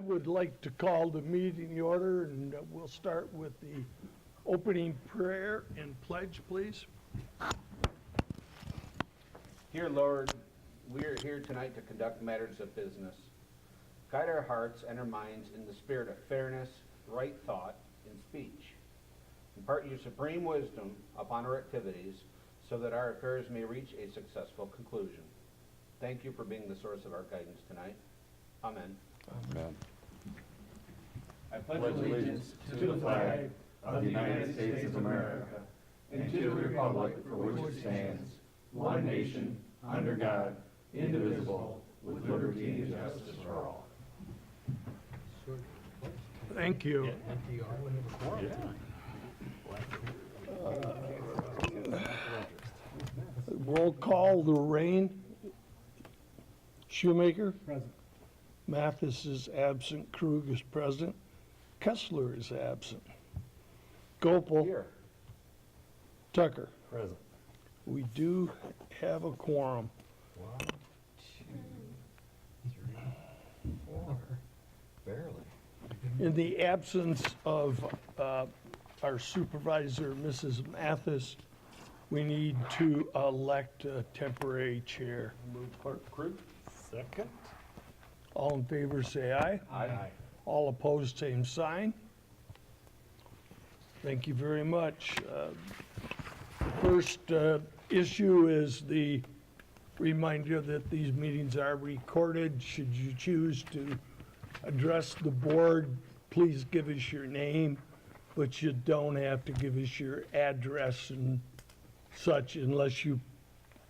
would like to call the meeting to order, and we'll start with the opening prayer and pledge, please. Dear Lord, we are here tonight to conduct matters of business. Guide our hearts and our minds in the spirit of fairness, right thought, and speech. Impart your supreme wisdom upon our activities so that our affairs may reach a successful conclusion. Thank you for being the source of our guidance tonight. Amen. Amen. I pledge allegiance to the flag of the United States of America and to the republic for which it stands, one nation, under God, indivisible, with liberty and justice for all. Thank you. Roll call, Lorraine. Shoemaker. Present. Mathis is absent. Krug is present. Kessler is absent. Gopal. Here. Tucker. Present. We do have a quorum. 1, 2, 3, 4. Barely. In the absence of our supervisor, Mrs. Mathis, we need to elect a temporary chair. Move Clerk Krug. Second. All in favor, say aye. Aye. All opposed, same sign. Thank you very much. The first issue is the reminder that these meetings are recorded. Should you choose to address the board, please give us your name, but you don't have to give us your address and such unless you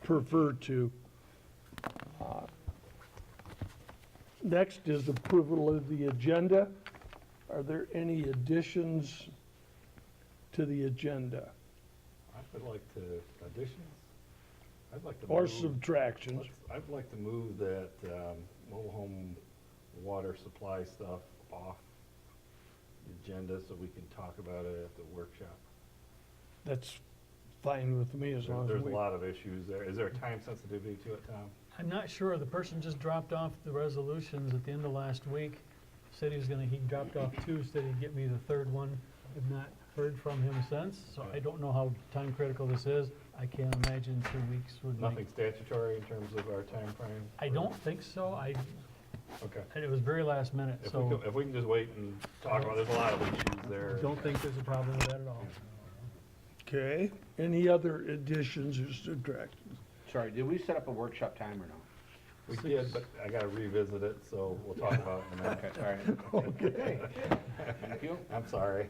prefer to. Next is approval of the agenda. Are there any additions to the agenda I would like to, additions? I'd like to or move, subtractions? I'd like to move that mobile home water supply stuff off the agenda so we can talk about it at the workshop. That's fine with me as long as There's we. a lot of issues there. Is there a time sensitivity to it, Tom? I'm not sure. The person just dropped off the resolutions at the end of last week. Said he dropped off 2, said he'd get me the 3rd one. I've not heard from him since, so I don't know how time critical this is. I can't imagine 2 weeks would Nothing make. statutory in terms of our time frame? I don't think so. Okay. It was very last minute, so If we can just wait and talk about, there's a lot of issues there. I don't think there's a problem with that at all. Okay, any other additions or subtractions? Sorry, did we set up a workshop time or no? We did, but I gotta revisit it, so we'll talk about it in a minute. Okay, all right. Okay, Thank you. I'm sorry.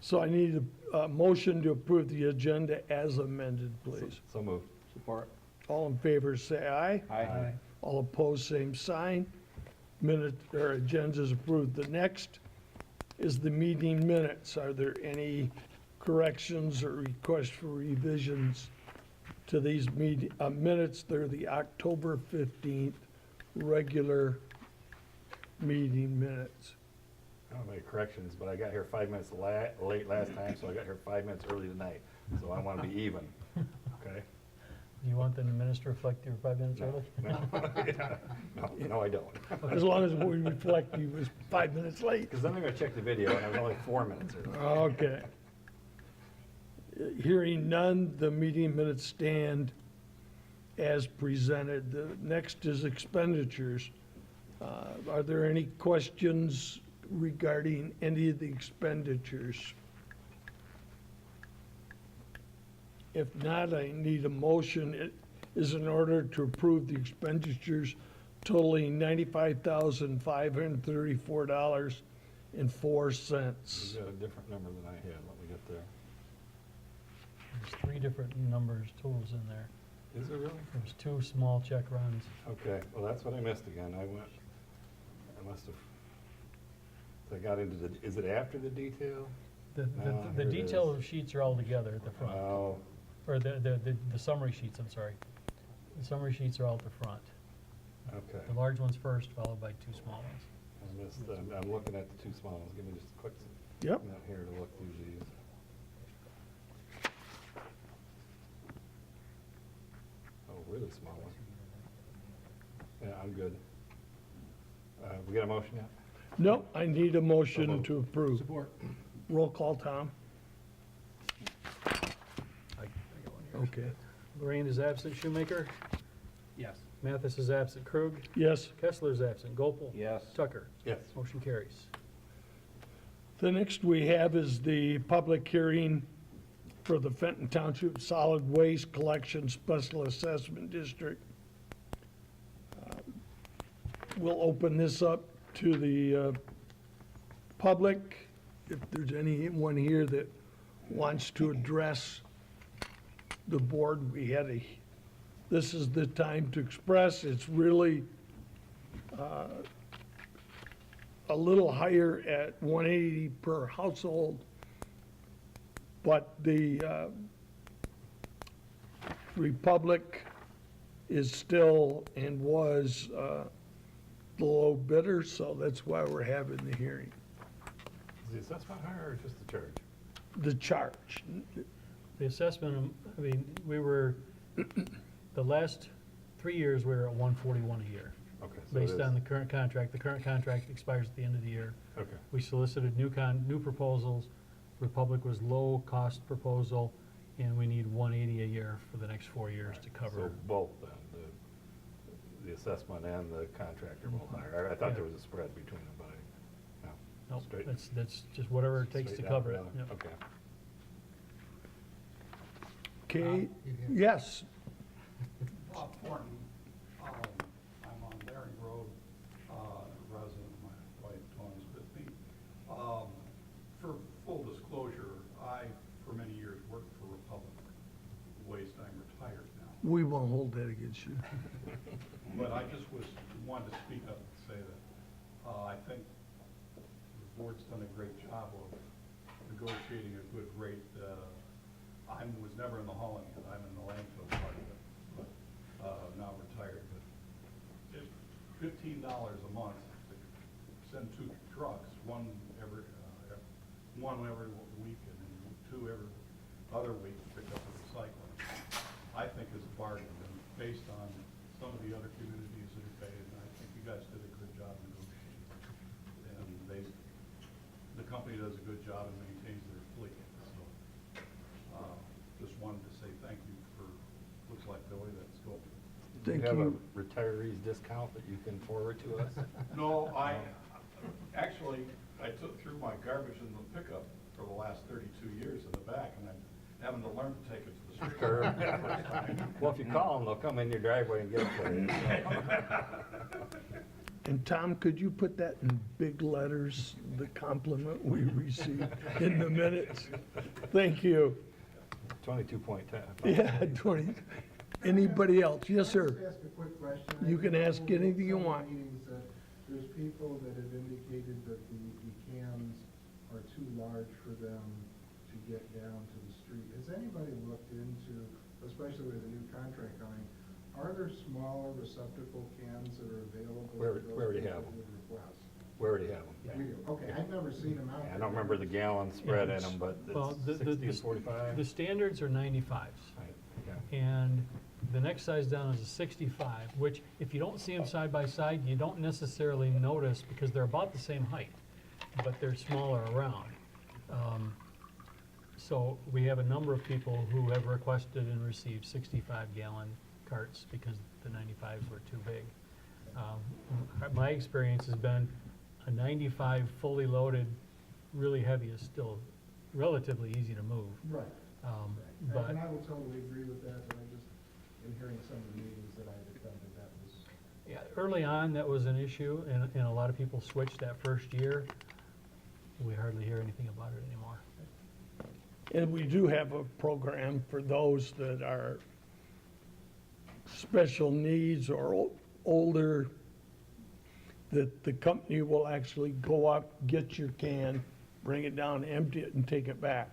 so I need a motion to approve the agenda as amended, please. So moved. Support. All in favor, say aye. Aye. All opposed, same sign. Minute, or agenda is approved. The next is the meeting minutes. Are there any corrections or requests for revisions to these minutes? They're the October 15th regular meeting minutes. I don't make corrections, but I got here 5 minutes late last time, so I got here 5 minutes early tonight. So I wanna be even, okay? Do you want the minutes to reflect your 5 minutes early? No, I don't. As long as we reflect he was 5 minutes late. Because then they're gonna check the video, and I was only 4 minutes early. Okay. Hearing none, the meeting minutes stand as presented. The next is expenditures. Are there any questions regarding any of the expenditures? If not, I need a motion. It is in order to approve the expenditures totaling $95,534.04. You got a different number than I had. Let me get there. There's 3 different numbers, totals in there. Is it really? There's 2 small check runs. Okay, well, that's what I missed again. I must have, I got into the, is it after the detail? The No, here it detail is. sheets are all together at the front, Oh, or the summary sheets, I'm sorry. The summary sheets are all at the front. okay. The large one's first, followed by 2 small ones. I missed, I'm looking at the 2 small ones. Give me just a quick Yep. minute here to look through these. Oh, really small one. Yeah, I'm good. We got a motion yet? No, I need a motion moved. to approve. Support. Roll call, Tom. Okay. Lorraine is absent. Shoemaker? Yes. Mathis is absent. Krug? Yes. Kessler is absent. Gopel? Yes. Tucker? Yes. Motion carries. The next we have is the public hearing for the Fenton Township Solid Waste Collection Special Assessment District. We'll open this up to the public. If there's anyone here that wants to address the board, this is the time to express. It's really a little higher at 180 per household, but the Republic is still and was the low bidder, so that's why we're having the hearing. Is the assessment higher or just the charge? The charge, The assessment, I mean, we were, the last 3 years, we were at 141 a year, Okay. so it based is- on the current contract. The current contract expires at the end of the year. Okay. We solicited new proposals. Republic was low-cost proposal, and we need 180 a year for the next 4 years to So cover. both then, the assessment and the contractor both higher. I thought there was a spread between them, but no. Nope, Straight- that's just whatever it takes to straight down cover it. the middle. Yep. Okay. okay, yes, Bob Thornton, I'm on Bering Road, resident, my wife owns with me. For full disclosure, I, for many years, worked for Republic Waste. I'm retired now. we won't hold that against you. But I just wanted to speak up and say that I think the board's done a great job of negotiating a good rate. I was never in the hauling end, I'm in the landfill part of it, but now retired. But it's $15 a month to send 2 trucks, one every week and then 2 every other week to pick up the recycling. I think is a bargain, and based on some of the other communities that have paid, and I think you guys did a good job negotiating. And the company does a good job and maintains their fleet, so, just wanted to say thank you for, looks like the way that's going. Do Thank you have a you. retiree's discount that you can forward to us? No, actually, I threw my garbage in the pickup for the last 32 years in the back, and I'm having to learn to take it to the street. Sure. Well, if you call them, they'll come in your driveway and get it for you. And Tom, could you put that in big letters, the compliment we received in the minutes? Thank you. 22.10. Yeah, 20. Anybody else? Yes, Can I sir. just ask a quick question? You can ask I know anything you some want. meetings that There's people that have indicated that the cans are too large for them to get down to the street. Has anybody looked into, especially with the new contract coming, are there smaller receptacle cans that are available? We already that have those them. people would request? We already have them. We do, okay, I've never seen them out I there. don't remember the gallon spread in them, but Well, it's 60 and 45. The standards are 95s. Right, yeah. And the next size down is a 65, which if you don't see them side by side, you don't necessarily notice because they're about the same height, but they're smaller around. So we have a number of people who have requested and received 65-gallon carts because the 95s were too big. My experience has been a 95 fully loaded, really heavy is still relatively easy to move. Right. But And I will totally agree with that, but I just, in hearing some of the meetings that I had attended, that was, yeah, early on, that was an issue, and a lot of people switched that first year. We hardly hear anything about it anymore. And we do have a program for those that are special needs or older, that the company will actually go up, get your can, bring it down, empty it, and take it back.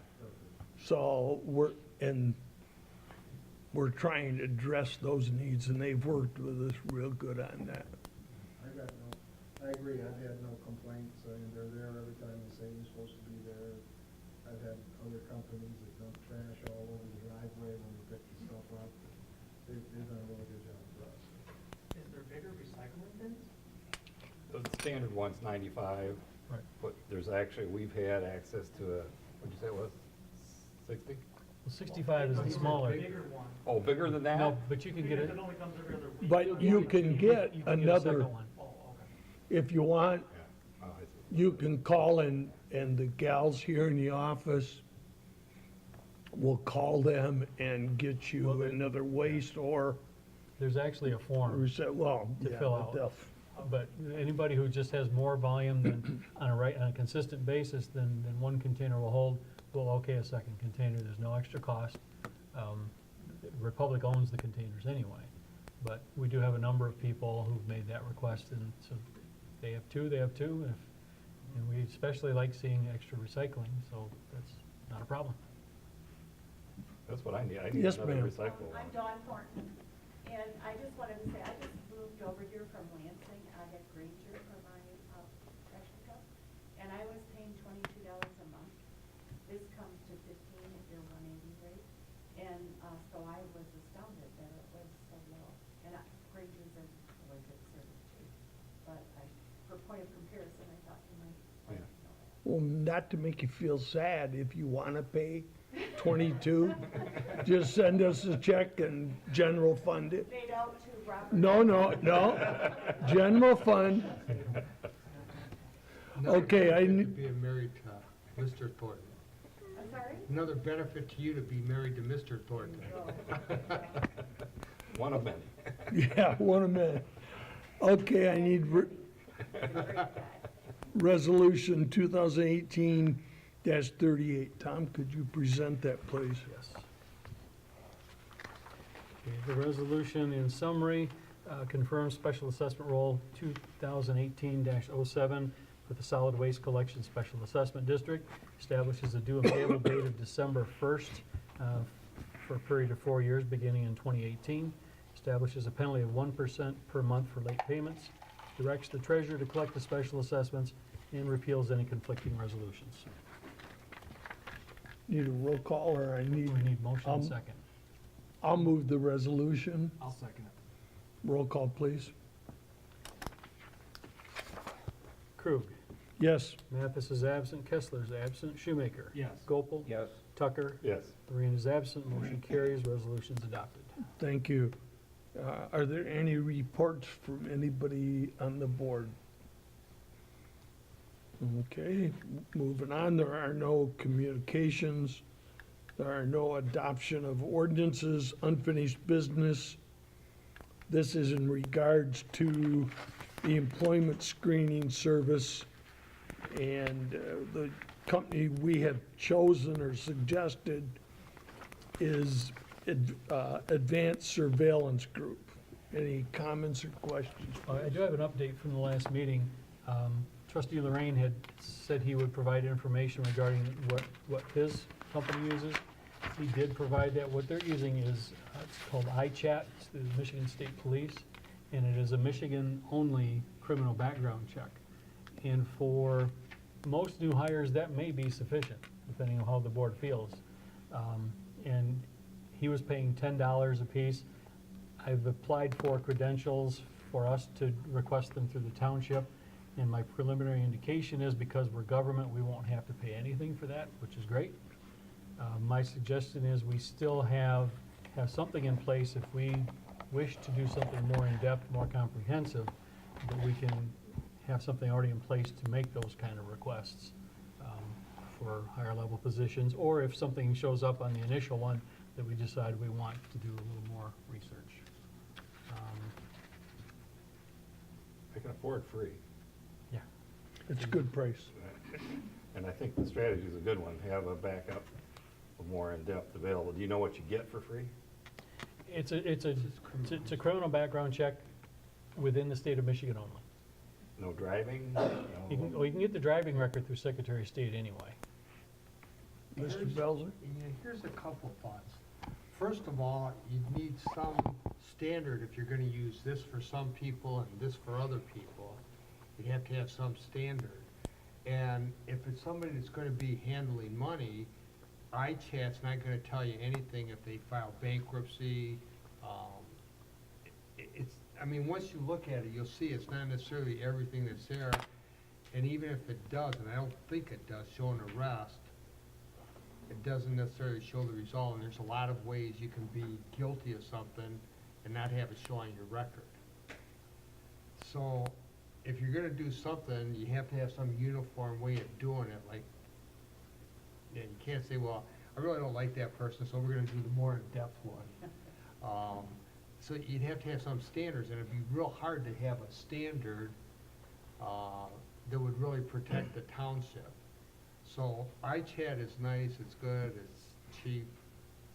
So we're trying to address those needs, and they've worked with us real good on that. I agree, I've had no complaints, I mean, they're there every time they say they're supposed to be there. I've had other companies that dump trash all over the driveway when we pick the stuff up. They've done a really good job for us. Is there bigger recycling bins? The standard one's 95. Right. But there's actually, we've had access to a, what'd you say it was? 60? Well, 65 is the smaller. Oh, bigger than that? No, but you can get it. But you can get you can get a another, second one. if you want, Yeah. Oh, I see. you can call and the gals here in the office will call them and get you Well, they- another waste or There's actually a form. well, To yeah, fill but out. they'll- But anybody who just has more volume than, on a consistent basis than one container will hold, will okay a second container, there's no extra cost. Republic owns the containers anyway, but we do have a number of people who've made that request, and so they have two, and we especially like seeing extra recycling, so that's not a problem. That's what I need. I need Yes, another ma'am. recyclable I'm one. Dawn Thornton, and I just wanted to say, I just moved over here from Lansing, I had Granger for my trash pickup, and I was paying $22 a month. This comes to 15 at your 180 rate, and so I was astounded that it was so low. And Granger's are really good service too, but for point of comparison, I thought you might want to know that. well, not to make you feel sad, if you want to pay 22, just send us a check and general fund it. Made out to Robert. No, general fund. Okay, I Another benefit ne- to being married to Mr. Thornton. I'm sorry? Another benefit to you to be married to Mr. Thornton. One of many. Yeah, one a minute. Okay, I need resolution 2018-38. Tom, could you present that, please? Yes. Okay, the resolution in summary confirms special assessment roll 2018-07 for the solid waste collection special assessment district, establishes a due and payable date of December 1st for a period of 4 years beginning in 2018, establishes a penalty of 1% per month for late payments, directs the treasurer to collect the special assessments, and repeals any conflicting resolutions. Need a roll call, or I need, We need motion and second. I'll move the resolution. I'll second it. Roll call, please. Krug. Yes, Mathis is absent, Kessler is absent, Shoemaker. Yes. Gopel. Yes. Tucker. Yes. Green is absent, motion carries, resolution's adopted. thank you. Are there any reports from anybody on the board? Okay, moving on, there are no communications, there are no adoption of ordinances, unfinished business. This is in regards to the employment screening service, and the company we have chosen or suggested is Advanced Surveillance Group. Any comments or questions? I do have an update from the last meeting. Trustee Lorraine had said he would provide information regarding what his company uses. He did provide that. What they're using is, it's called iChat, it's the Michigan State Police, and it is a Michigan-only criminal background check. And for most new hires, that may be sufficient, depending on how the board feels. And he was paying $10 apiece. I've applied for credentials for us to request them through the township, and my preliminary indication is because we're government, we won't have to pay anything for that, which is great. My suggestion is we still have something in place if we wish to do something more in-depth, more comprehensive, that we can have something already in place to make those kind of requests for higher level positions, or if something shows up on the initial one that we decide we want to do a little more research. I can afford free. Yeah. It's a good price. And I think the strategy is a good one, have a backup of more in-depth available. Do you know what you get for free? It's a criminal background check within the state of Michigan only. No driving? You No- can get the driving record through Secretary of State anyway. Mr. Belzer? Yeah, here's a couple thoughts. First of all, you need some standard if you're gonna use this for some people and this for other people. You have to have some standard. And if it's somebody that's gonna be handling money, iChat's not gonna tell you anything if they file bankruptcy. I mean, once you look at it, you'll see it's not necessarily everything that's there. And even if it does, and I don't think it does, show an arrest, it doesn't necessarily show the result, and there's a lot of ways you can be guilty of something and not have it show on your record. So, if you're gonna do something, you have to have some uniform way of doing it, like, yeah, you can't say, well, I really don't like that person, so we're gonna do the more in-depth one. So you'd have to have some standards, and it'd be real hard to have a standard, that would really protect the township. So iChat is nice, it's good, it's cheap,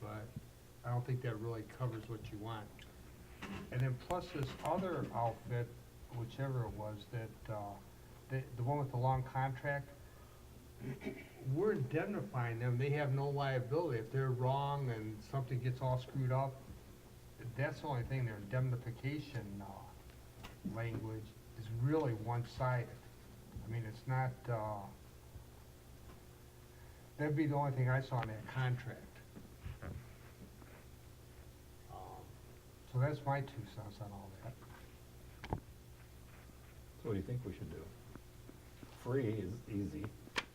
but I don't think that really covers what you want. And then plus this other outfit, whichever it was, that, the one with the long contract, we're indemnifying them, they have no liability. If they're wrong and something gets all screwed up, that's the only thing, their indemnification, language is really one-sided. I mean, it's not, that'd be the only thing I saw in that contract. So that's my 2 cents on all that. So what do you think we should do? Free is easy,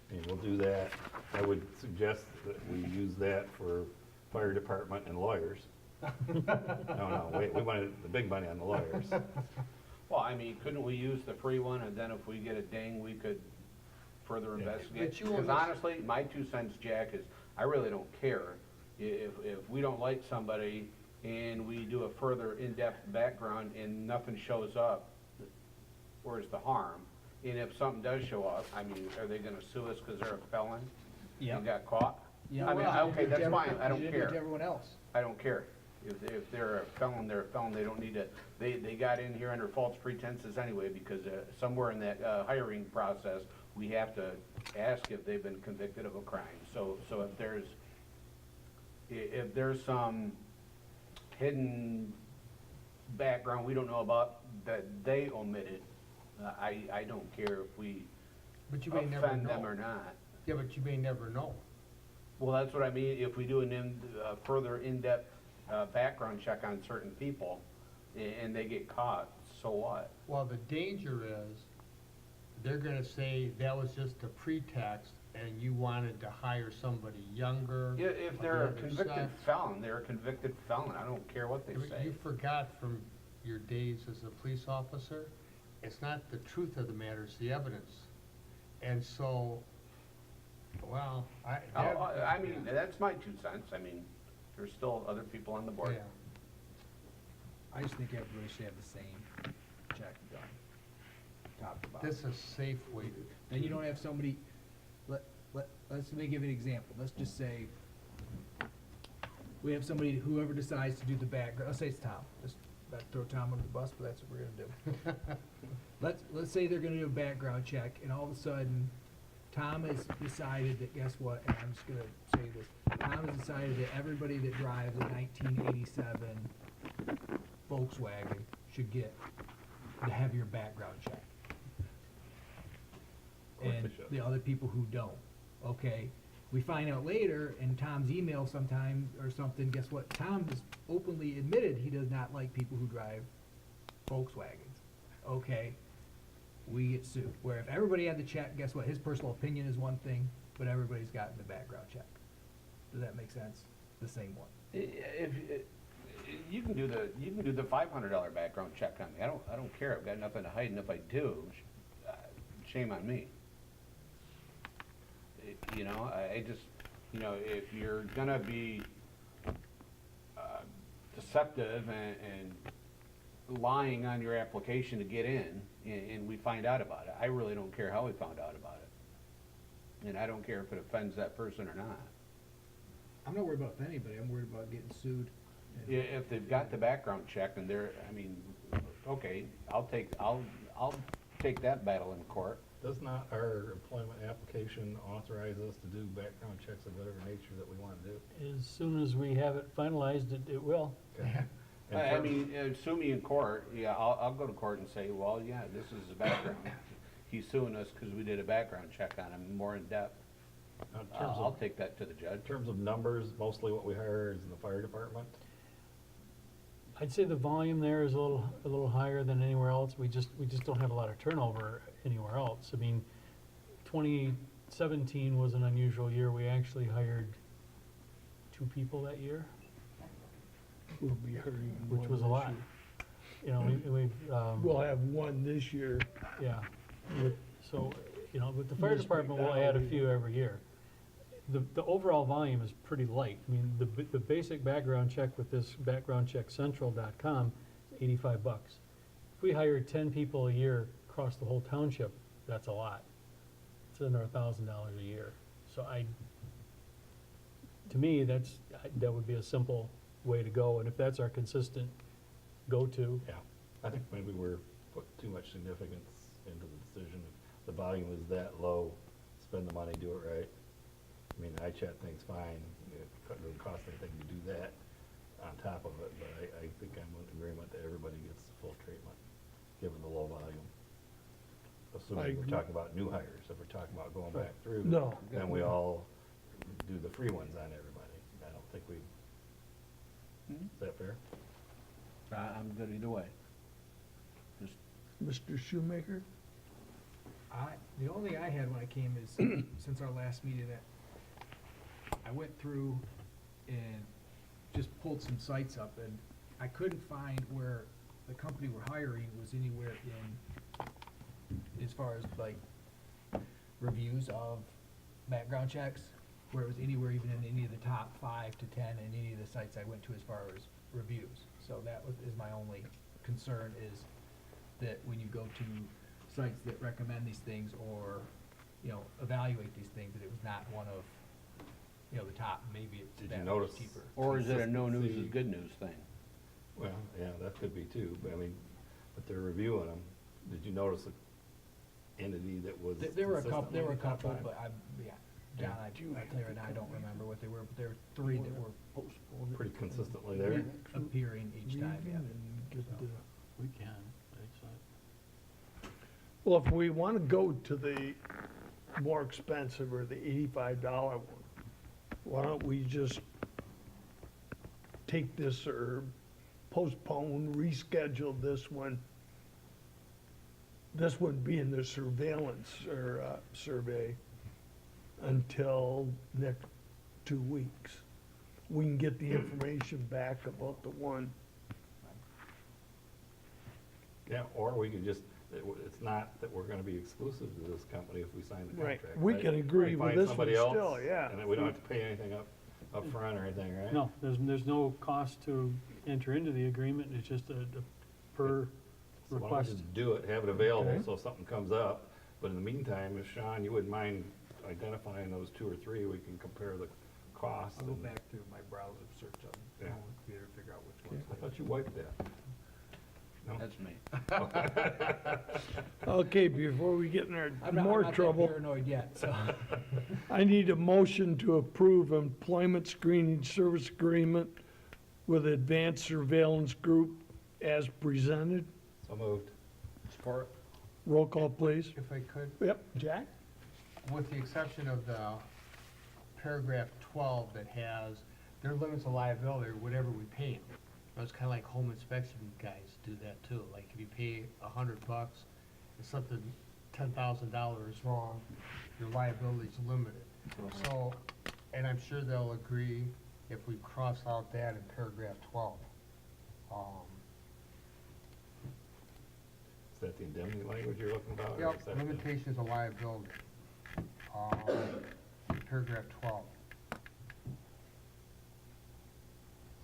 and we'll do that. I would suggest that we use that for fire department and lawyers. No, we wanted the big money on the lawyers. Well, I mean, couldn't we use the free one, and then if we get a ding, we could further investigate? But you Because almost- honestly, my 2 cents, Jack, is I really don't care. If we don't like somebody and we do a further in-depth background and nothing shows up, where's the harm? And if something does show up, I mean, are they gonna sue us because they're a felon? Yeah. And got caught? Yeah, I mean, well, okay, that's fine, I don't You did it to care. everyone else. I don't care. If they're a felon, they're a felon, they don't need to, they got in here under false pretenses anyway, because somewhere in that hiring process, we have to ask if they've been convicted of a crime. So if there's some hidden background we don't know about that they omitted, I don't care if we But you may never offend them know. or not. Yeah, but you may never know. Well, that's what I mean, if we do a further in-depth background check on certain people, and they get caught, so what? Well, the danger is, they're gonna say that was just a pretext, and you wanted to hire somebody younger. If of they're a the other convicted sex. felon, they're a convicted felon, I don't care what they say. You forgot from your days as a police officer, it's not the truth of the matter, it's the evidence. And so, well, I mean, that's my 2 cents, I mean, there's still other people on the board. yeah. I just think everybody should have the same check done, top to bottom. This is a safe way to. Then you don't have somebody, let me give you an example. Let's just say we have somebody, whoever decides to do the background, let's say it's Tom. Just about to throw Tom under the bus, but that's what we're gonna do. Let's say they're gonna do a background check, and all of a sudden, Tom has decided that, guess what, and I'm just gonna say this, Tom has decided that everybody that drives a 1987 Volkswagen should get the heavier background check. Of course they And should. the other people who don't, okay? We find out later in Tom's email sometime or something, guess what? Tom has openly admitted he does not like people who drive Volkswagens, okay? We get sued. Where if everybody had the check, guess what? His personal opinion is one thing, but everybody's gotten the background check. Does that make sense? The same one. If, you can do the $500 background check on me, I don't care, I've got nothing to hide, and if I do, shame on me. You know, I just, you know, if you're gonna be deceptive and lying on your application to get in, and we find out about it, I really don't care how we found out about it. And I don't care if it offends that person or not. I'm not worried about anybody. I'm worried about getting sued. If they've got the background check and they're, I mean, okay, I'll take that battle in court. Does not our employment application authorize us to do background checks of whatever nature that we want to do? As soon as we have it finalized, it will. Okay. In I terms- mean, sue me in court, yeah, I'll go to court and say, well, yeah, this is the background. He's suing us because we did a background check on him, more in depth. in terms I'll of, take that to the judge. in terms of numbers, mostly what we hire is in the fire department. I'd say the volume there is a little higher than anywhere else. We just don't have a lot of turnover anywhere else. I mean, 2017 was an unusual year. We actually hired 2 people that year, We'll be hiring which one was a this lot. year. You know, we've, We'll have one this year. yeah. So, you know, with the fire This department, we'll week add a now, few every year. The overall volume is pretty light. I mean, the basic background check with this backgroundcheckcentral.com is $85. If we hired 10 people a year across the whole township, that's a lot. It's under $1,000 a year. So to me, that would be a simple way to go. And if that's our consistent go-to, Yeah, I think maybe we're putting too much significance into the decision. If the volume is that low, spend the money, do it right. I mean, iChat thing's fine, it doesn't cost anything to do that on top of it, but I think I'm in agreement that everybody gets the full treatment, given the low volume. Assuming we're agree. talking about new hires, if we're talking about going back through. No. Then we all do the free ones on everybody. I don't think we, is that fair? I'm good either way. Just Mr. Shoemaker? The only thing I had when I came is, since our last meeting, that I went through and just pulled some sites up, and I couldn't find where the company we're hiring was anywhere as far as like reviews of background checks, where it was anywhere even in any of the top 5 to 10 in any of the sites I went to as far as reviews. So that is my only concern, is that when you go to sites that recommend these things or, you know, evaluate these things, that it was not one of, you know, the top, maybe it's Did you that notice? much cheaper. Or is it a no news is Consistency. good news thing? Well, yeah, that could be too, but I mean, but they're reviewing them. Did you notice an entity that was There were a couple, consistently top but five? John, I tell you right now, I don't remember what they were, but there were 3 that were Pretty consistently there? appearing each time, yeah. we can. It's Well, if we want to go to the more expensive or the $85 one, why don't we just take this or postpone, reschedule this one? This one being the surveillance or survey until next 2 weeks. We can get the information back about the one. Yeah, or we could just, it's not that we're gonna be exclusive to this company if we sign the Right. contract. We right? can agree with Find this somebody one else, still, yeah. And then we don't have to pay anything up front or anything, right? No, there's no cost to enter into the agreement. It's just a per So why don't we request. just do it, have it available, Okay. so if something comes up. But in the meantime, if Sean, you wouldn't mind identifying those 2 or 3, we can compare the costs. I'll go and- back through my browser search on Yeah. the computer, figure out which ones. I thought you wiped that. No? That's me. Okay, before we get in our I'm more not that trouble, paranoid yet, so. I need a motion to approve employment screening service agreement with Advanced Surveillance Group as presented. So moved. Support? Roll call, please. If I could, Yep, Jack? with the exception of the paragraph 12 that has their limits of liability or whatever we pay them. It's kind of like home inspection guys do that too. Like if you pay $100 and something $10,000 is wrong, your liability's limited. So, and I'm sure they'll agree if we cross out that in paragraph 12. Is that the indemnity language you're looking about? or is Yep, that the- limitations of liability. Paragraph 12.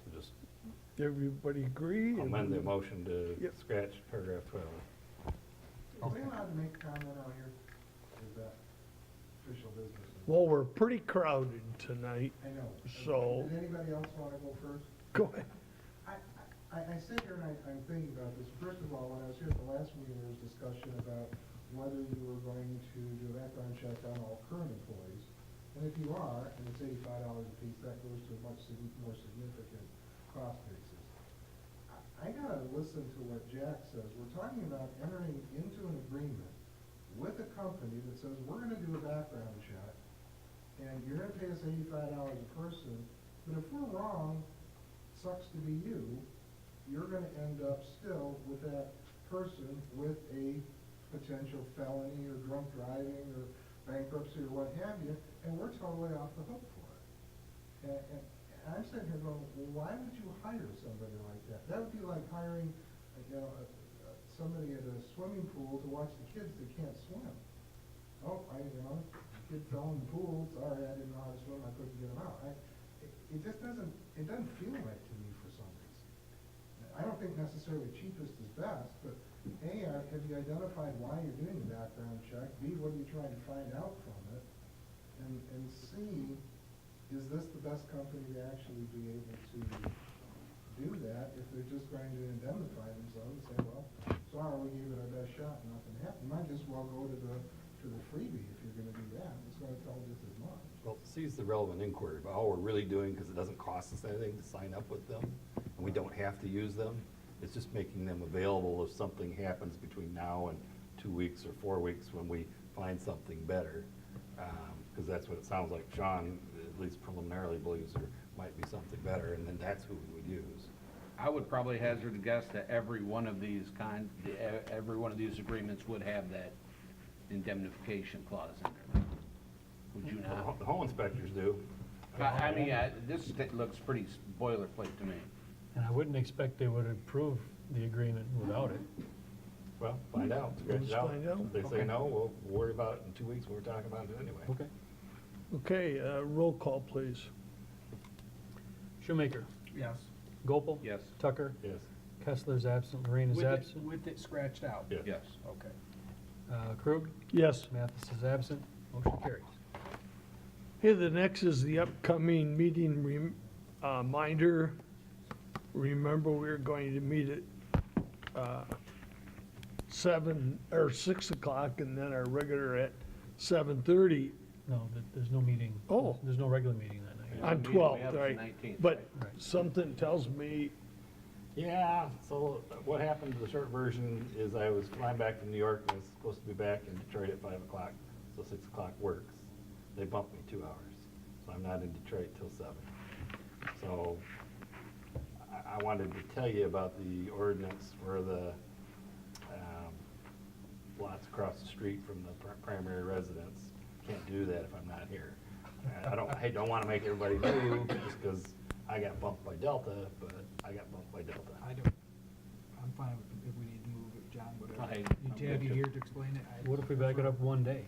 So just Everybody agree? amend the motion to Yep. scratch paragraph 12. Are we allowed to make comment out here? Is that official business? Well, we're pretty crowded tonight. I know. So- Does anybody else want to go first? Go ahead. I sit here and I'm thinking about this. First of all, when I was here at the last meeting, there was discussion about whether you were going to do a background check on all current employees. And if you are, and it's $85 a piece, that goes to a much more significant cost basis. I gotta listen to what Jack says. We're talking about entering into an agreement with a company that says, we're gonna do a background check, and you're gonna pay us $85 a person, but if we're wrong, sucks to be you, you're gonna end up still with that person with a potential felony or drunk driving or bankruptcy or what have you, and we're totally off the hook for it. And I'm sitting here going, well, why would you hire somebody like that? That would be like hiring, somebody at a swimming pool to watch the kids that can't swim. Oh, the kid fell in the pool, sorry, I didn't know how to swim, I couldn't get him out. It just doesn't feel right to me for some reason. I don't think necessarily cheapest is best, but A, have you identified why you're doing the background check? B, what are you trying to find out from it? And C, is this the best company to actually be able to do that if they're just going to indemnify themselves and say, well, sorry, we gave it our best shot, nothing happened. You might just well go to the freebie if you're gonna do that. It's gonna tell just as much. Well, C's the relevant inquiry, but all we're really doing, because it doesn't cost us anything to sign up with them, and we don't have to use them, it's just making them available if something happens between now and 2 weeks or 4 weeks when we find something better. Because that's what it sounds like Sean, at least preliminarily, believes there might be something better, and then that's who we would use. I would probably hazard a guess that every one of these agreements would have that indemnification clause in there. Would you not? The home inspectors do. I mean, this looks pretty boilerplate to me. And I wouldn't expect they would approve the agreement without it. Well, find out, scratch Let's it out. find out. If they say no, we'll worry about it in 2 weeks when we're talking about it anyway. Okay. Okay, roll call, please. Shoemaker, Yes. Gopel? Yes. Tucker? Yes. Kessler's absent, Lorraine is absent. With it scratched out? Yes. Yes. Okay. Krug? Yes. Mathis is absent, motion carries. Hey, the next is the upcoming meeting reminder. Remember, we're going to meet at 6 o'clock, and then our regular at 7:30 No, there's no meeting. Oh. There's no regular meeting that night. on We 12th, have the right? 19th, But right? something tells me, Yeah, so what happened to the short version is I was flying back from New York and I was supposed to be back in Detroit at 5 o'clock, so 6 o'clock works. They bumped me 2 hours, so I'm not in Detroit till 7. So I wanted to tell you about the ordinance for the lots across the street from the primary residence. Can't do that if I'm not here. I don't want to make everybody move just because I got bumped by Delta, but I got bumped by Delta. I'm fine with if we need to move it, John, whatever. I'm You have good you too. here to explain it? What if we back it up one day?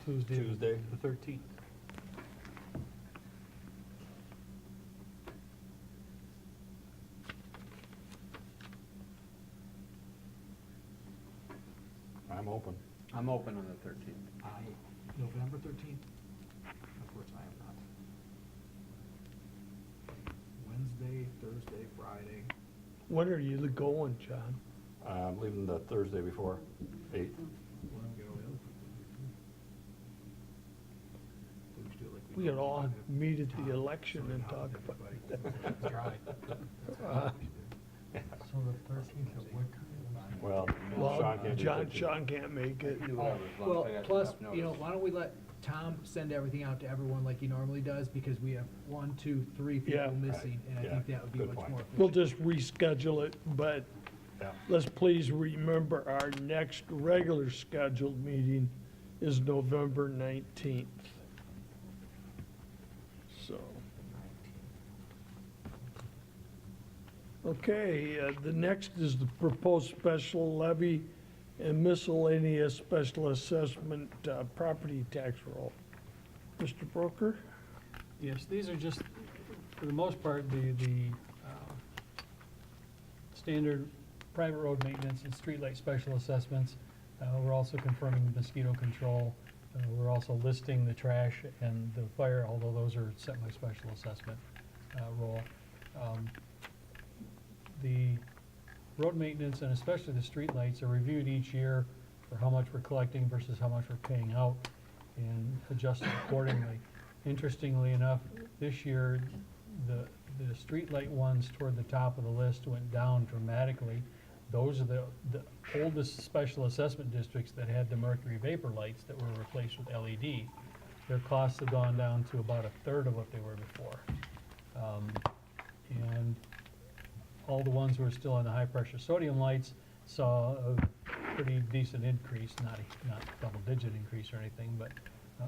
Tuesday, Tuesday. the 13th. I'm open. I'm open on the 13th. November 13th? Of course, I am not. Wednesday, Thursday, Friday. when are you going, John? I'm leaving the Thursday before, 8. When I'm going in. We should do it like We did could all Tom. meet at Tom, the election so and Tom talk and about everybody. it. That's right. That's what we should do. So the 13th of what time? Well, Well, Sean can't do John, 13. Sean can't make it. Do whatever, as long Well, as I got plus, enough you know, notice. why don't we let Tom send everything out to everyone like he normally does, because we have 1, 2, 3 Yeah. people missing, and I Yeah, think that would be good much point. more We'll efficient. just reschedule it, but Yeah. let's please remember our next regular scheduled meeting is November 19th. So. Okay, the next is the proposed special levy and miscellaneous special assessment property tax roll. Mr. Broker? Yes, these are just, for the most part, the standard private road maintenance and streetlight special assessments. We're also confirming mosquito control. We're also listing the trash and the fire, although those are semi-special assessment roll. The road maintenance and especially the streetlights are reviewed each year for how much we're collecting versus how much we're paying out and adjusted accordingly. Interestingly enough, this year, the streetlight ones toward the top of the list went down dramatically. Those are the oldest special assessment districts that had the mercury vapor lights that were replaced with LED. Their costs have gone down to about a third of what they were before. And all the ones who are still on the high-pressure sodium lights saw a pretty decent increase, not double-digit increase or anything, but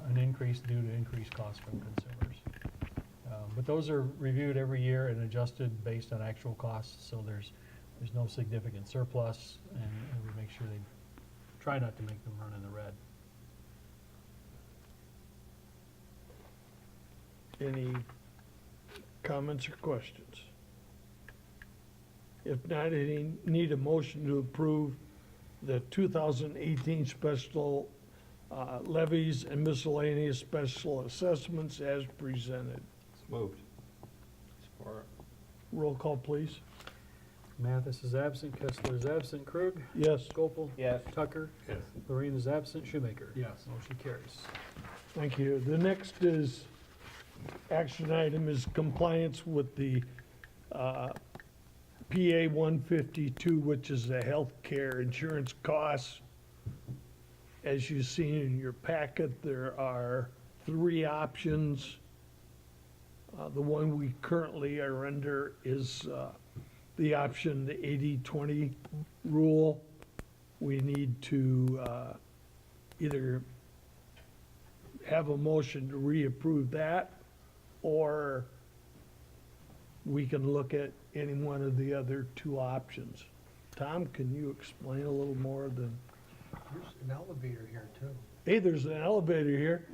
an increase due to increased costs from consumers. But those are reviewed every year and adjusted based on actual costs, so there's no significant surplus, and we make sure they try not to make them run in the red. Any comments or questions? If not, I need a motion to approve the 2018 special levies and miscellaneous special assessments as presented. It's moved. Roll call, please. Mathis is absent, Kessler is absent, Krug, Yes, Gopel, Yes. Tucker, Yes. Lorraine is absent, Shoemaker. Yes. Motion carries. thank you. The next action item is compliance with the PA 152, which is the healthcare insurance costs. As you've seen in your packet, there are 3 options. The one we currently are under is the option, the 80-20 rule. We need to either have a motion to reapprove that, or we can look at any one of the other 2 options. Tom, can you explain a little more than, There's an elevator here too. hey, there's an elevator here.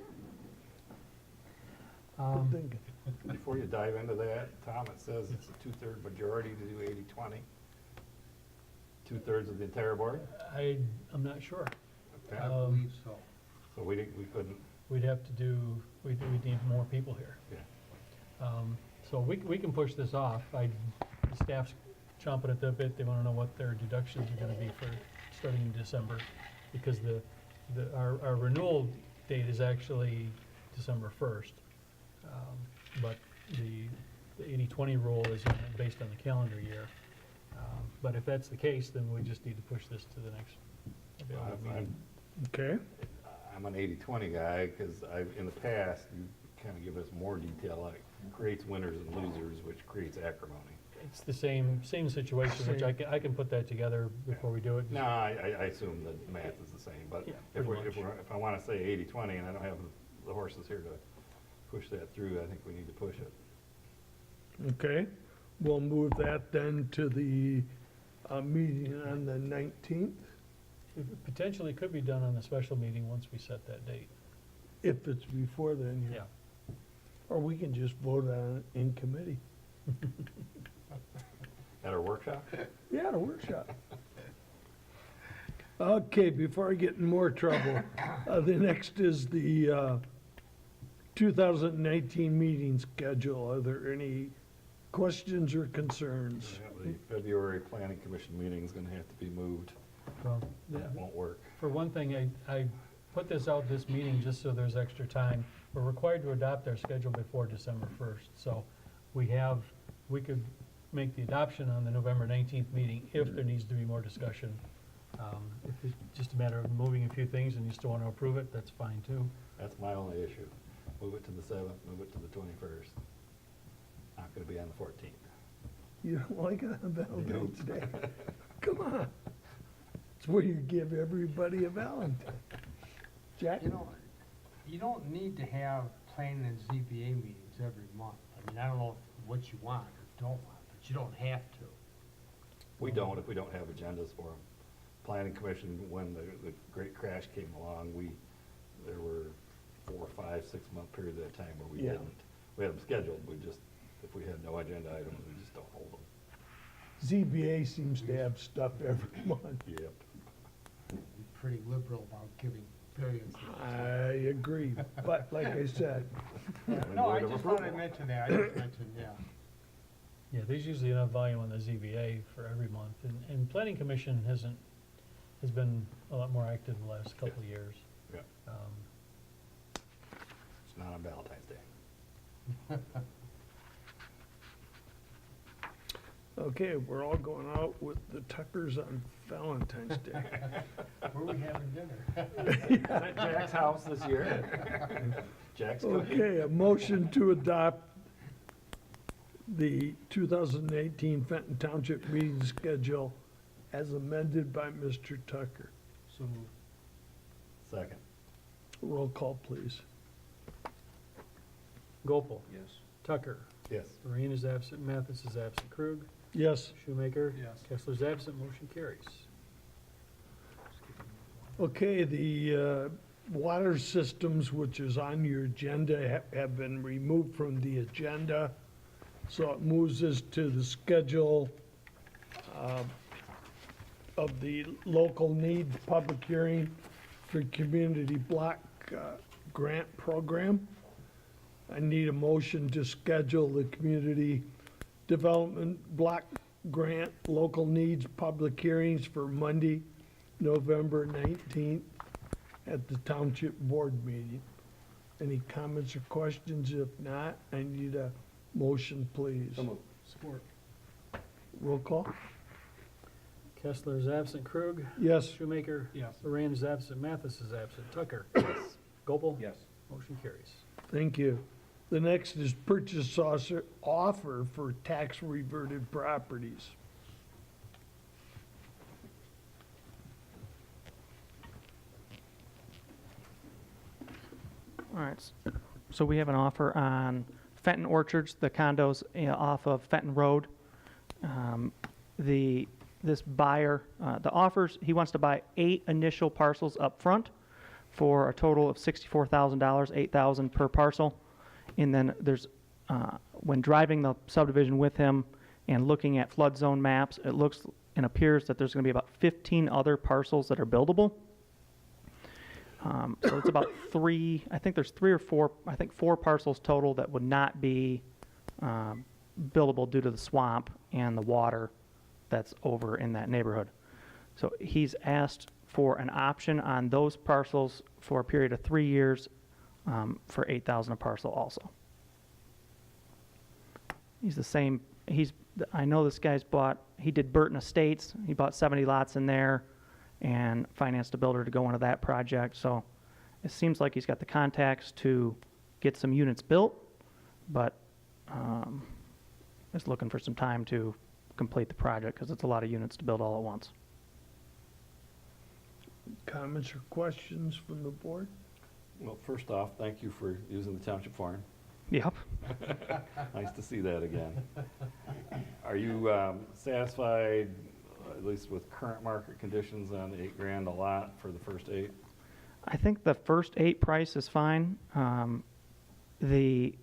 Good thinking. Before you dive into that, Tom, it says it's a 2/3 majority to do 80-20. 2/3 of the entire board? I'm not sure. Okay. I believe so. So we couldn't, We'd have to we'd need more people here. yeah. So we can push this off. The staff's chomping at the bit. They want to know what their deductions are going to be for starting in December, because our renewal date is actually December 1st. But the 80-20 rule is based on the calendar year. But if that's the case, then we just need to push this to the next available meeting. Okay, I'm an 80-20 guy, because in the past, you kind of give us more detail, like creates winners and losers, which creates acrimony. It's the same situation, which I can put that together before we do it. No, I assume that the math is the same, but Yeah, if pretty much. I want to say 80-20 and I don't have the horses here to push that through, I think we need to push it. okay. We'll move that then to the meeting on the 19th, It potentially could be done on the special meeting once we set that date. if it's before then, yeah. Or we can just vote on it in committee. At our workshop? Yeah, at a workshop. Okay, before I get in more trouble, the next is the 2019 meeting schedule. Are there any questions or concerns? Yeah, the February Planning Commission meeting is going to have to be moved. Well, That won't work. for one thing, I put this out this meeting just so there's extra time. We're required to adopt our schedule before December 1st, so we could make the adoption on the November 19th meeting if there needs to be more discussion. If it's just a matter of moving a few things and you still want to approve it, that's fine too. That's my only issue. Move it to the 7th, move it to the 21st. Not going to be on the 14th. You don't like it on Valentine's Nope. Day? Come on. It's where you give everybody a Valentine. Jack? You know, you don't need to have planning and ZBA meetings every month. I mean, I don't know what you want or don't want, but you don't have to. We don't if we don't have agendas for them. Planning Commission, when the great crash came along, there were 4, 5, 6 month periods at a time where we Yeah. didn't. We had them scheduled, if we had no agenda items, we just don't hold them. ZBA seems to have stuff every month. Yep. Be pretty liberal about giving variances. I agree, but like I said, No, I Void of just thought I'd approval. mention that. I just mentioned, yeah. Yeah, there's usually enough volume on the ZBA for every month, and Planning Commission has been a lot more active the last couple of years. Yeah. It's not on Valentine's Day. okay, we're all going out with the Tuckers on Valentine's Day. Where are we having dinner? Is that Jack's house this year? Jack's cooking? Okay, a motion to adopt the 2018 Fenton Township meeting schedule as amended by Mr. Tucker. So moved. Second. Roll call, please. Gopel, Yes. Tucker, Yes. Lorraine is absent, Mathis is absent, Krug, Yes. Shoemaker. Yes. Kessler's absent, motion carries. Okay, the water systems, which is on your agenda, have been removed from the agenda. So it moves us to the schedule of the local needs public hearing for community block grant program. I need a motion to schedule the community development block grant local needs public hearings for Monday, November 19th at the Township Board meeting. Any comments or questions? If not, I need a motion, please. So moved. Support. Roll call? Kessler is absent, Krug, Yes. Shoemaker. Yes. Lorraine is absent, Mathis is absent, Tucker. Yes. Gopel. Yes. Motion carries. Thank you. The next is purchase offer for tax reverted properties. All right, so we have an offer on Fenton Orchards, the condos off of Fenton Road. This buyer, the offers, he wants to buy 8 initial parcels up front for a total of $64,000, $8,000 per parcel. And then there's, when driving the subdivision with him and looking at flood zone maps, it looks and appears that there's going to be about 15 other parcels that are buildable. So it's about 3, I think there's 3 or 4, I think 4 parcels total that would not be buildable due to the swamp and the water that's over in that neighborhood. So he's asked for an option on those parcels for a period of 3 years for $8,000 a parcel also. He's the same, I know this guy's he did Burton Estates, he bought 70 lots in there and financed a builder to go into that project. So it seems like he's got the contacts to get some units built, but is looking for some time to complete the project because it's a lot of units to build all at once. Comments or questions from the board? Well, first off, thank you for using the township farm. Yep. Nice to see that again. Are you satisfied, at least with current market conditions, on $8,000 a lot for the first 8? I think the first 8 price is fine. The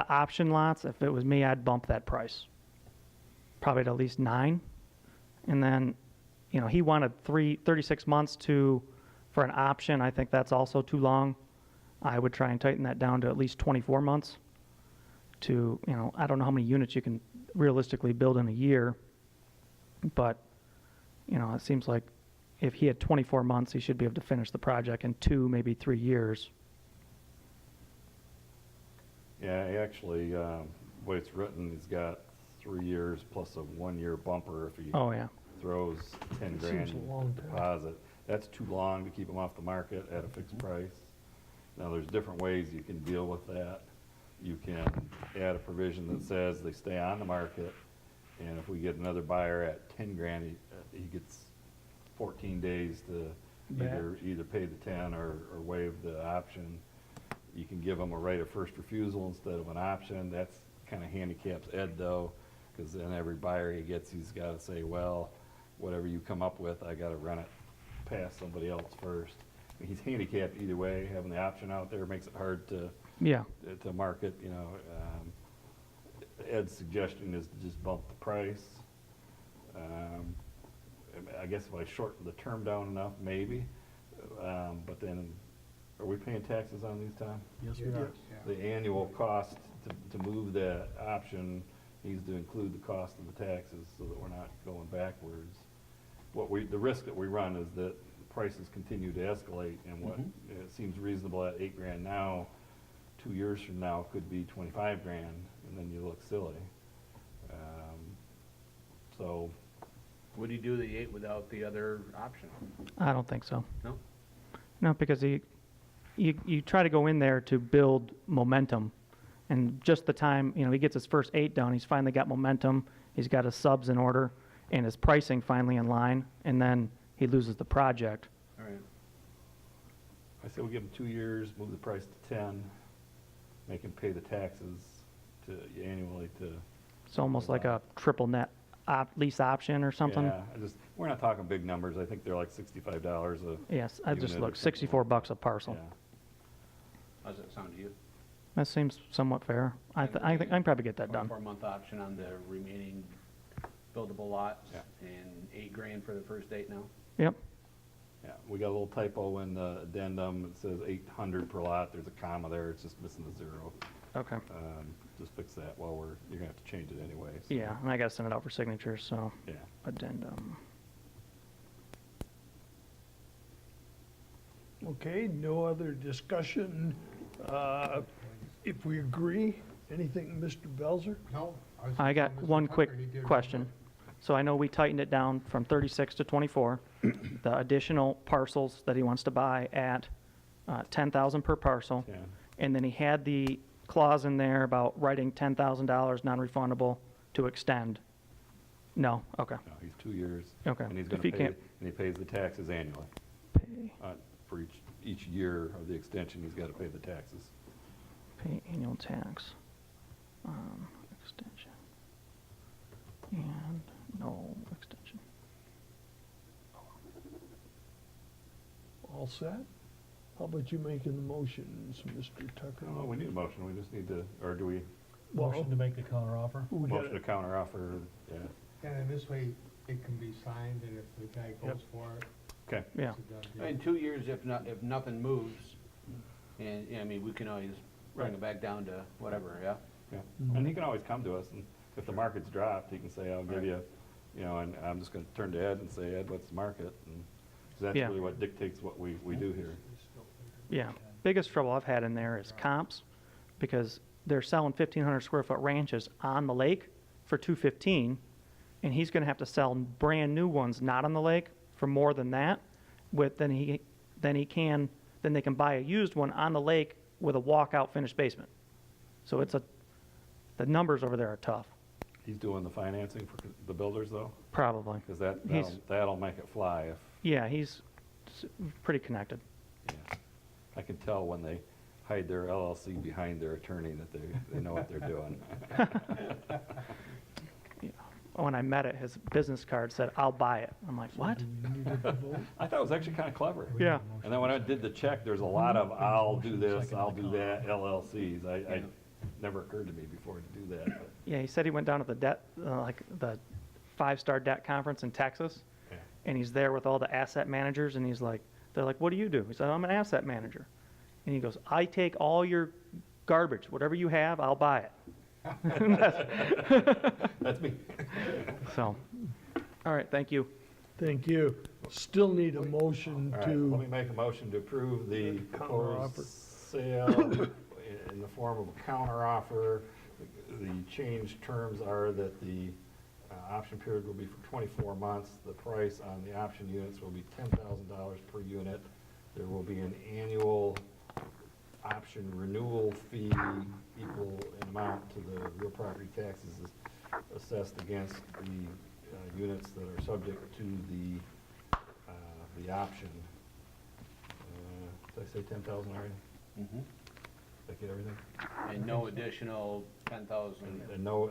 option lots, if it was me, I'd bump that price. Probably to at least 9. And then, you know, he wanted 36 months for an option. I think that's also too long. I would try and tighten that down to at least 24 months to, you know, I don't know how many units you can realistically build in a year, but, you know, it seems like if he had 24 months, he should be able to finish the project in 2, maybe 3 years. Yeah, actually, the way it's written, he's got 3 years plus a 1-year bumper if he Oh, yeah. throws 10 grand Seems a long time. deposit. That's too long to keep him off the market at a fixed price. Now, there's different ways you can deal with that. You can add a provision that says they stay on the market, and if we get another buyer at 10 grand, he gets 14 days to either pay the 10 or waive the option. You can give them a right of first refusal instead of an option. That's kind of handicaps Ed though, because then every buyer he gets, he's got to say, well, whatever you come up with, I got to run it past somebody else first. He's handicapped either way. Having the option out there makes it hard to Yeah. market. You know, Ed's suggestion is to just bump the price. I guess if I shorten the term down enough, maybe. But then, are we paying taxes on these, Tom? Yes, we are. The annual cost to move that option needs to include the cost of the taxes so that we're not going backwards. The risk that we run is that prices continue to escalate, and what it seems reasonable at $8,000 now, 2 years from now could be 25 grand, and then you look silly. So, Would you do the 8 without the other option? I don't think so. No? No, because you try to go in there to build momentum, And just the time, he gets his first 8 done, he's finally got momentum, he's got his subs in order, and his pricing finally in line, and then he loses the project. All right. I say we give him 2 years, move the price to 10, make him pay the taxes annually to. It's almost like a triple net lease option or something. Yeah, we're not talking big numbers. I think they're like $65 a. Yes, I just unit or looked, something. $64 a parcel. Yeah. How's that sound to you? That seems somewhat fair. I think I can probably get that done. 24-month option on the remaining buildable lots, Yeah. and $8,000 for the first 8 now? Yep, Yeah, we got a little typo in the addendum. It says 800 per lot. There's a comma there. It's just missing the 0. okay. Just fix that while you're gonna have to change it anyway. So, Yeah, and I gotta send it out for signatures, so Yeah. addendum. Okay, no other discussion. If we agree, anything, Mr. Belzer? No? was I got telling Mr. one quick Tucker he did real question. good. So I know we tightened it down from 36 to 24. The additional parcels that he wants to buy at 10,000 per parcel. Yeah. And then he had the clause in there about writing $10,000 non-refundable to extend. No, okay. No, he's 2 years. Okay. And he's If gonna he pay, can't- and he pays the taxes annually. Pay, For each year of the extension, he's gotta pay the taxes. pay annual tax extension. And no extension. All set? How about you making the motions, Mr. Tucker? Oh, we need a motion. We just need to, or do we, Motion to make the counteroffer. We motion to gotta- counter offer? Yeah. And in this way, it can be signed, and if the guy goes for it, Okay. Yeah, it's a done deal. In 2 years, if nothing moves, and, I mean, we can always bring it back down to whatever, yeah? Yeah. And he can always come to us, and if the market's dropped, he can say, I'll give you, and I'm just gonna turn to Ed and say, Ed, what's the market? And 'cause that's Yeah. really what dictates what we do here. yeah. Biggest trouble I've had in there is comps, because they're selling 1,500 square foot ranches on the lake for $215, and he's gonna have to sell brand new ones not on the lake for more than that. Then they can buy a used one on the lake with a walkout finished basement. So the numbers over there are tough, He's doing the financing for the builders, though? probably. Because He's- that'll make it fly if, Yeah, he's pretty connected. yeah. I can tell when they hide their LLC behind their attorney that they know what they're doing. When I met it, his business card said, "I'll buy it." I'm like, what? I thought it was actually kind of clever. Yeah. And then when I did the check, there's a lot of, I'll do this, I'll do that, LLCs. I never occurred to me before to do that, but, Yeah, he said he went down to the debt, like the 5-star debt conference in Texas, yeah. and he's there with all the asset managers, and they're like, "What do you do?" He said, "I'm an asset manager." And he goes, "I take all your garbage, whatever you have, I'll buy it." That's me. So, all right, thank you. Thank you. Still need a motion All right, let me to, make a motion to approve the Counteroffer. proposed sale in the form of a counteroffer. The changed terms are that the option period will be for 24 months. The price on the option units will be $10,000 per unit. There will be an annual option renewal fee equal in amount to the real property taxes assessed against the units that are subject to the option. Did I say 10,000 already? Mm-hmm. Did I get everything? And no additional 10,000. And no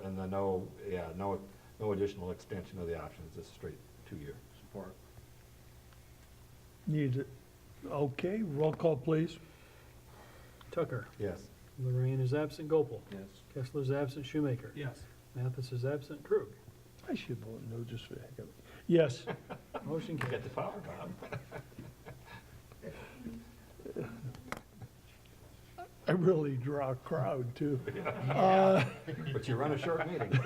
additional extension of the options, just straight 2 year. Support. need it. Okay, roll call, please. Tucker. Yes. Lorraine is absent. Gopel. Yes. Kessler is absent. Shoemaker. Yes. Mathis is absent. Krug. I should vote no, just for the heck of it. Yes, Motion You carried. got the power, Bob. I really draw a crowd, too. But you run a short meeting.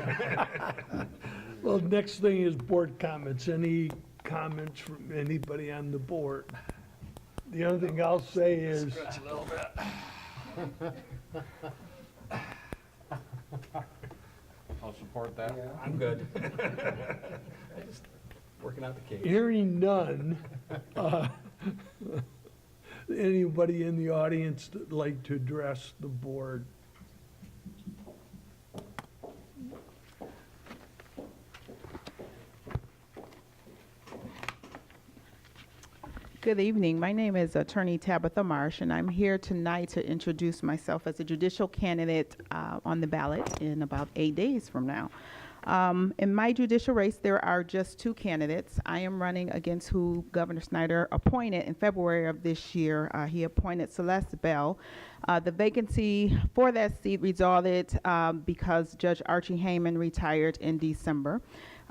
Well, next thing is board comments. Any comments from anybody on the board? The only thing I'll say is, I'll support that. I'm good. Just working out the kinks. hearing none, anybody in the audience that'd like to address the board Good evening. My name is Attorney Tabitha Marsh, and I'm here tonight to introduce myself as a judicial candidate on the ballot in about 8 days from now. In my judicial race, there are just two candidates. I am running against who Governor Snyder appointed in February of this year. He appointed Celeste Bell. The vacancy for that seat resulted because Judge Archie Heyman retired in December.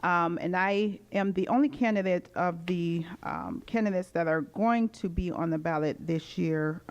And I am the only candidate of the candidates that are going to be on the ballot this year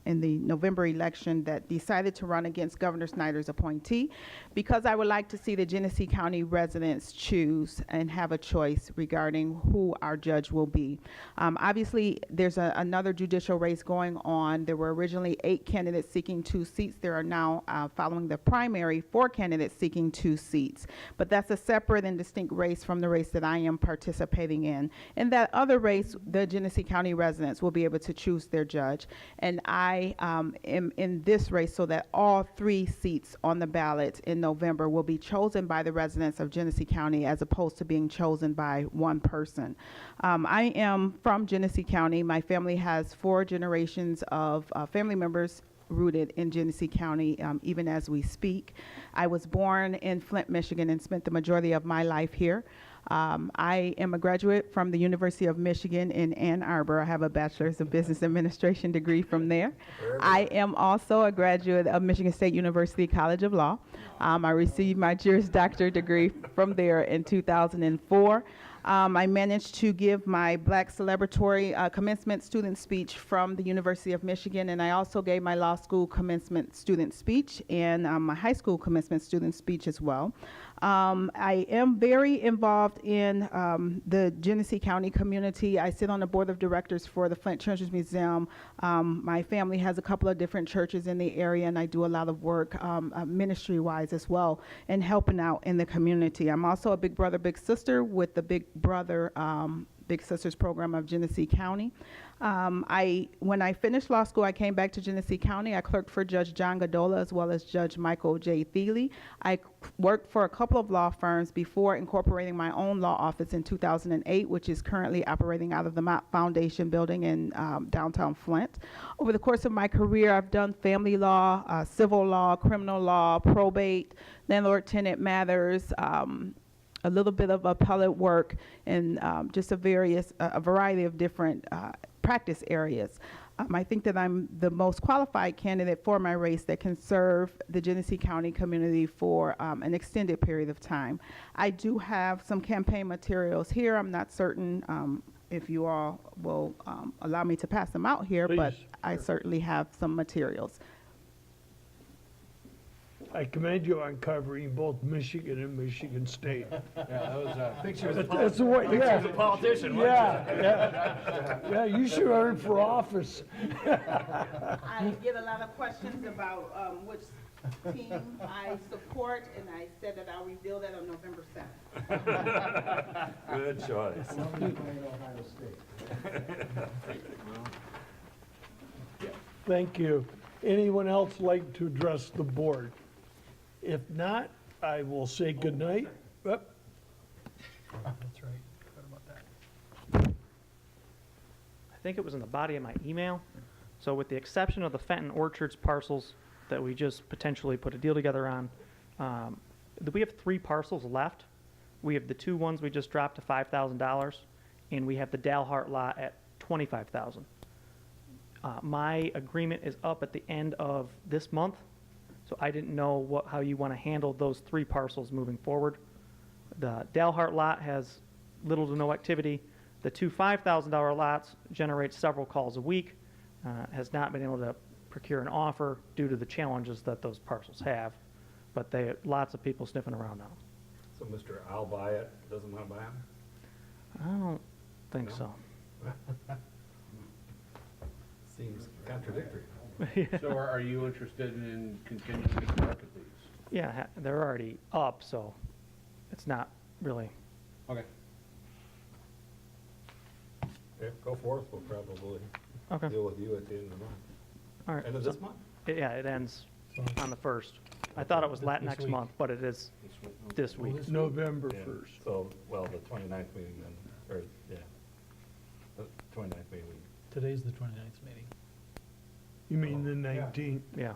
in the November election that decided to run against Governor Snyder's appointee, because I would like to see the Genesee County residents choose and have a choice regarding who our judge will be. Obviously, there's another judicial race going on. There were originally 8 candidates seeking 2 seats. There are now, following the primary, 4 candidates seeking 2 seats. But that's a separate and distinct race from the race that I am participating in. In that other race, the Genesee County residents will be able to choose their judge. And I am in this race so that all 3 seats on the ballot in November will be chosen by the residents of Genesee County as opposed to being chosen by one person. I am from Genesee County. My family has 4 generations of family members rooted in Genesee County, even as we speak. I was born in Flint, Michigan, and spent the majority of my life here. I am a graduate from the University of Michigan in Ann Arbor. I have a bachelor's of business administration degree from there. I am also a graduate of Michigan State University College of Law. I received my Juris Doctor degree from there in 2004. I managed to give my Black celebratory commencement student speech from the University of Michigan, and I also gave my law school commencement student speech and my high school commencement student speech as well. I am very involved in the Genesee County community. I sit on the board of directors for the Flint Children's Museum. My family has a couple of different churches in the area, and I do a lot of work ministry-wise as well and helping out in the community. I'm also a Big Brother, Big Sister with the Big Brother Big Sisters program of Genesee County. When I finished law school, I came back to Genesee County. I clerked for Judge John Godola as well as Judge Michael J. Thiele. I worked for a couple of law firms before incorporating my own law office in 2008, which is currently operating out of the Mott Foundation building in downtown Flint. Over the course of my career, I've done family law, civil law, criminal law, probate, landlord-tenant matters, a little bit of appellate work, and just a variety of different practice areas. I think that I'm the most qualified candidate for my race that can serve the Genesee County community for an extended period of time. I do have some campaign materials here. I'm not certain if you all will allow me to pass them out here, but Please. I certainly have some materials. I commend you on covering both Michigan and Michigan State. Yeah, that was, Pictures of That's the way, yeah. a politician, Yeah, you should run for office. I get a lot of questions about which team I support, and I said that I'll reveal that on November 7th. Good choice. Somebody playing Ohio State. Thank you. Anyone else like to address the board? If not, I will say goodnight. Yep. That's right. Forgot about that. I think it was in the body of my email. So with the exception of the Fenton Orchards parcels that we just potentially put a deal together on, we have 3 parcels left. We have the 2 ones we just dropped to $5,000, and we have the Dalhart lot at $25,000. My agreement is up at the end of this month, so I didn't know how you want to handle those 3 parcels moving forward. The Dalhart lot has little to no activity. The 2 $5,000 lots generate several calls a week, has not been able to procure an offer due to the challenges that those parcels have, but lots of people sniffing around now. So Mr. I'll buy it, doesn't want to buy them? I don't think No? so. Seems contradictory. so are you interested in continuing to market these? Yeah, they're already up, so it's not really. Okay. Yeah, go forth, we'll probably Okay. deal with you at the end of the month. All right. End of so- this month? Yeah, it ends on the 1st. I thought it was This next week. month, but it is this week. this November Yeah, 1st. So, well, the 29th meeting then, or, yeah. The 29th meeting, Today's the 29th meeting. You mean the 19th? Yeah.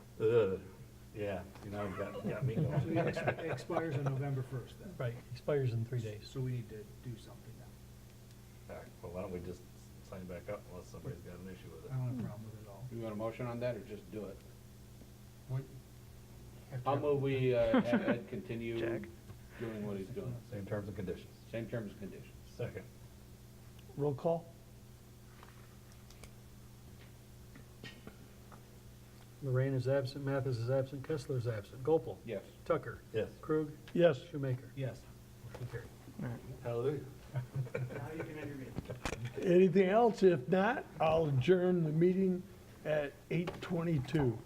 Yeah, you know, got me So going. it expires on November 1st then. Right, expires in 3 days. So we need to do something now. All right, well, why don't we just sign back up unless somebody's got an issue with I it? don't have a problem with it at all. You want a motion on that, or just do it? What- I'll move we have Ed continue Jack. doing what he's doing. Same terms and conditions. Same terms and conditions. Second. Roll call? Lorraine is absent, Mathis is absent, Kessler is absent. Gopel. Yes. Tucker. Yes. Krug. Yes. Shoemaker. Yes. Motion carried. Hallelujah. Anything else? If not, I'll adjourn the meeting at 8:22.